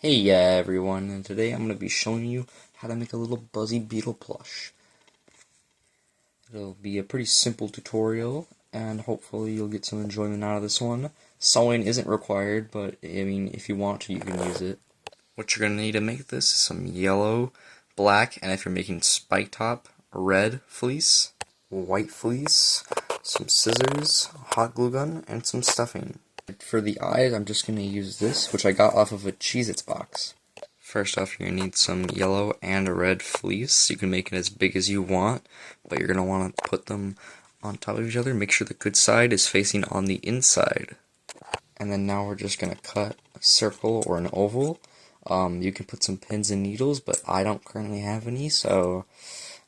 Hey yeah everyone, and today I'm going to be showing you how to make a little Buzzy Beetle plush. It'll be a pretty simple tutorial, and hopefully you'll get some enjoyment out of this one. Sewing isn't required, but I mean, if you want to, you can use it. What you're going to need to make this is some yellow, black, and if you're making spike top, red fleece, white fleece, some scissors, hot glue gun, and some stuffing. For the eyes, I'm just going to use this, which I got off of a Cheez-Its box. First off, you're going to need some yellow and a red fleece. You can make it as big as you want, but you're going to want to put them on top of each other. Make sure the good side is facing on the inside. And then now we're just going to cut a circle or an oval. You can put some pins and needles, but I don't currently have any, so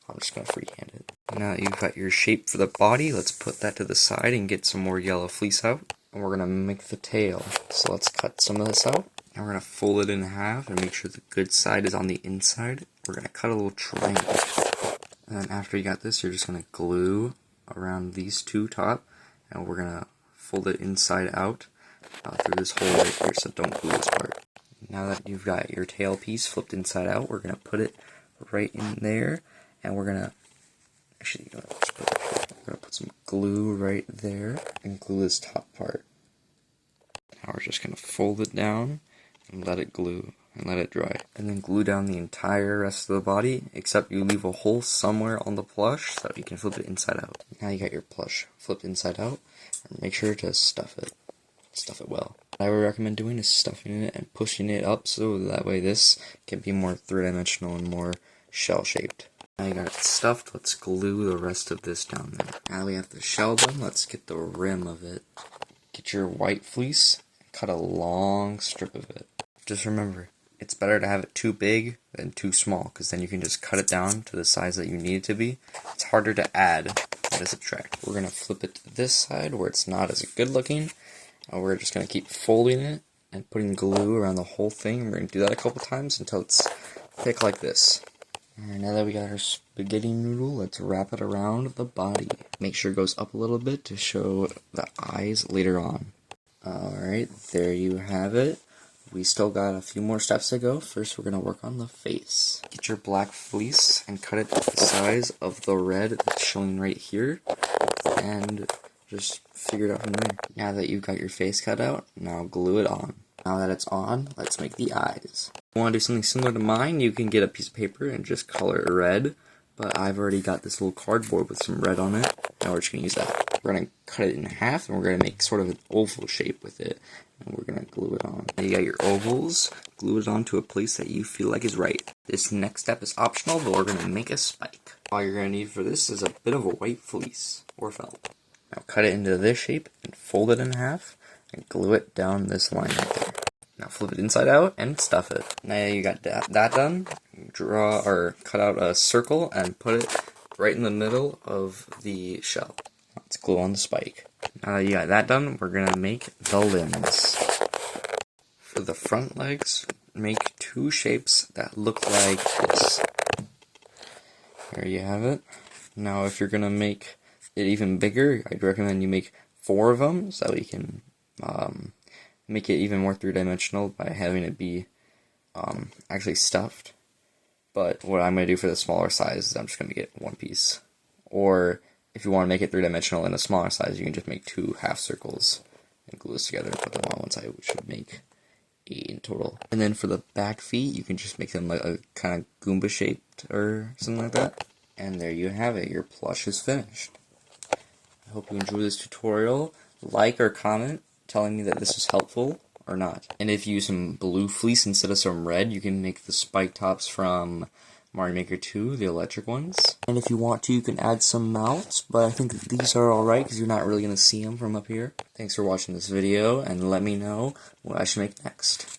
I'm just going to freehand it. Now that you've got your shape for the body, let's put that to the side and get some more yellow fleece out. And we're going to make the tail. So let's cut some of this out. And we're going to fold it in half and make sure the good side is on the inside. We're going to cut a little triangle. And then after you got this, you're just going to glue around these two top. And we're going to fold it inside out through this hole right here, so don't glue this part. Now that you've got your tail piece flipped inside out, we're going to put it right in there. And we're going to, actually, you know, just put it here. We're going to put some glue right there and glue this top part. Now we're just going to fold it down and let it glue and let it dry. And then glue down the entire rest of the body, except you leave a hole somewhere on the plush so you can flip it inside out. Now you got your plush flipped inside out, and make sure to stuff it. Stuff it well. What I would recommend doing is stuffing it and pushing it up so that way this can be more three-dimensional and more shell-shaped. Now you got it stuffed, let's glue the rest of this down there. Now that we have the shell done, let's get the rim of it. Get your white fleece and cut a long strip of it. Just remember, it's better to have it too big than too small, because then you can just cut it down to the size that you need it to be. It's harder to add than to subtract. We're going to flip it to this side where it's not as good looking, and we're just going to keep folding it and putting glue around the whole thing. We're going to do that a couple times until it's thick like this. Alright, now that we got our spaghetti noodle, let's wrap it around the body. Make sure it goes up a little bit to show the eyes later on. Alright, there you have it. We still got a few more steps to go. First, we're going to work on the face. Get your black fleece and cut it to the size of the red that's showing right here. And just figure it out from there. Now that you've got your face cut out, now glue it on. Now that it's on, let's make the eyes. If you want to do something similar to mine, you can get a piece of paper and just color it red. But I've already got this little cardboard with some red on it. Now we're just going to use that. We're going to cut it in half, and we're going to make sort of an oval shape with it. And we're going to glue it on. Now you got your ovals. Glue it on to a place that you feel like is right. This next step is optional, but we're going to make a spike. All you're going to need for this is a bit of a white fleece or felt. Now cut it into this shape and fold it in half and glue it down this line right there. Now flip it inside out and stuff it. Now you got that done, draw or cut out a circle and put it right in the middle of the shell. Let's glue on the spike. Now that you got that done, we're going to make the limbs. For the front legs, make two shapes that look like this. There you have it. Now if you're going to make it even bigger, I'd recommend you make 4 of them so that we can make it even more three-dimensional by having it be actually stuffed. But what I'm going to do for the smaller size is I'm just going to get one piece. Or if you want to make it three-dimensional in a smaller size, you can just make 2 half circles and glue this together and put them on one side, which would make 8 in total. And then for the back feet, you can just make them like a kind of Goomba shaped or something like that. And there you have it. Your plush is finished. I hope you enjoyed this tutorial. Like or comment telling me that this was helpful or not. And if you use some blue fleece instead of some red, you can make the spike tops from Mario Maker 2, the electric ones. And if you want to, you can add some mouths, but I think these are alright because you're not really going to see them from up here. Thanks for watching this video, and let me know what I should make next.